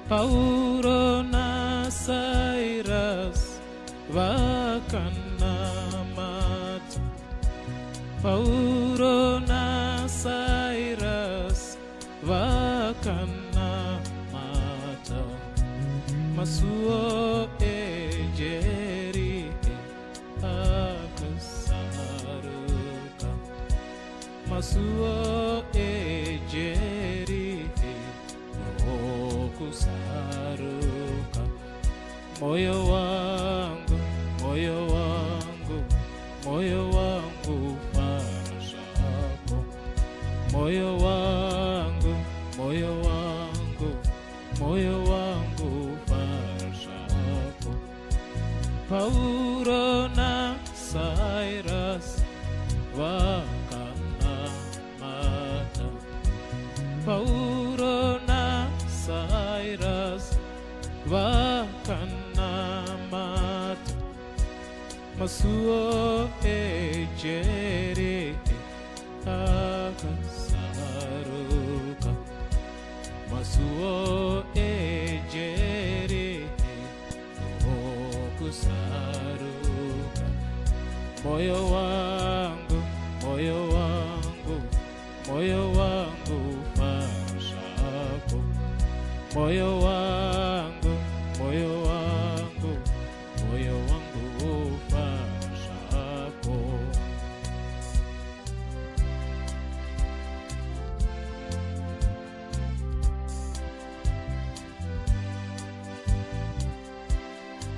Paulo na Silas wakanamata. Paulo na Silas wakanamata. Masuo ejeri akasaruka. Masuo ejeri okusaruka. Moyo wangu, moyo wangu, moyo wangu farasha yako. Moyo wangu, moyo wangu, moyo wangu farasha yako. Paulo na Silas wakanamata. Paulo na Silas wakanamata. Masuo ejeri akasaruka. Masuo ejeri okusaruka. Moyo wangu, moyo wangu, moyo wangu farasha yako. Moyo wangu, moyo wangu, moyo wangu farasha yako.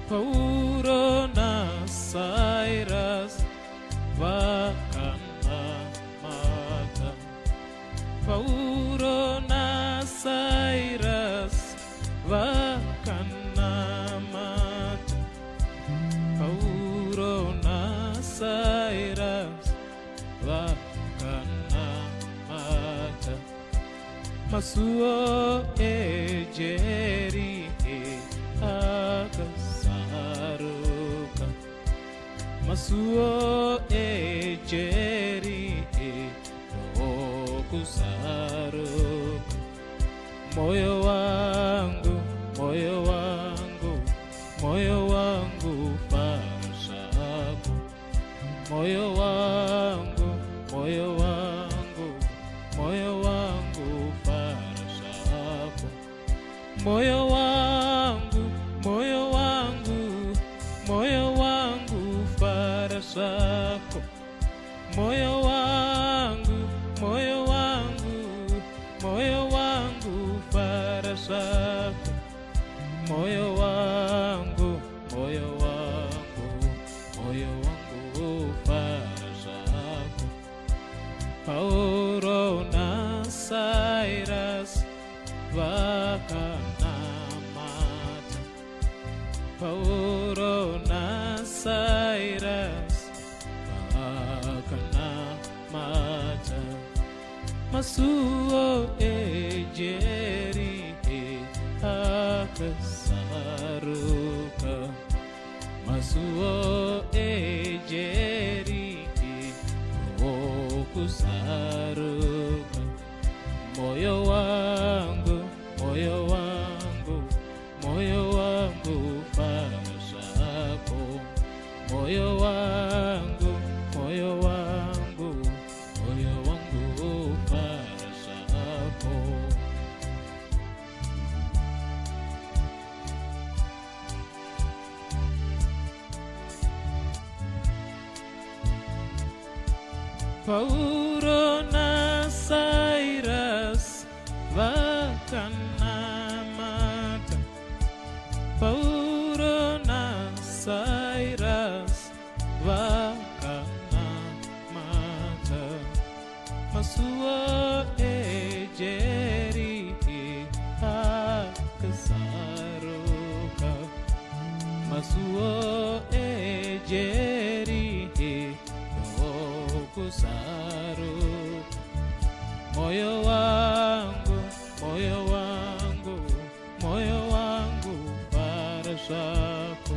Paulo na Silas wakanamata. Paulo na Silas wakanamata. Paulo na Silas wakanamata. Masuo ejeri akasaruka. Masuo ejeri okusaruka. Moyo wangu, moyo wangu, moyo wangu farasha yako. Moyo wangu, moyo wangu, moyo wangu farasha yako. Moyo wangu, moyo wangu, moyo wangu farasha yako. Moyo wangu, moyo wangu, moyo wangu farasha yako. Moyo wangu, moyo wangu, moyo wangu farasha yako. Paulo na Silas wakanamata. Paulo na Silas wakanamata. Masuo ejeri akasaruka. Masuo ejeri okusaruka. Moyo wangu, moyo wangu, moyo wangu farasha yako. Moyo wangu, moyo wangu, moyo wangu farasha yako. Paulo na Silas wakanamata. Paulo na Silas wakanamata. Masuo ejeri akasaruka. Masuo ejeri okusaruka. Moyo wangu, moyo wangu, moyo wangu farasha yako.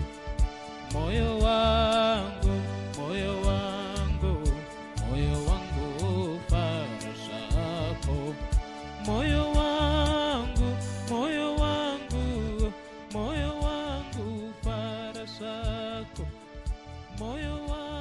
Moyo wangu, moyo wangu, moyo wangu farasha yako. Moyo wangu, moyo wangu, zako, moyo wangu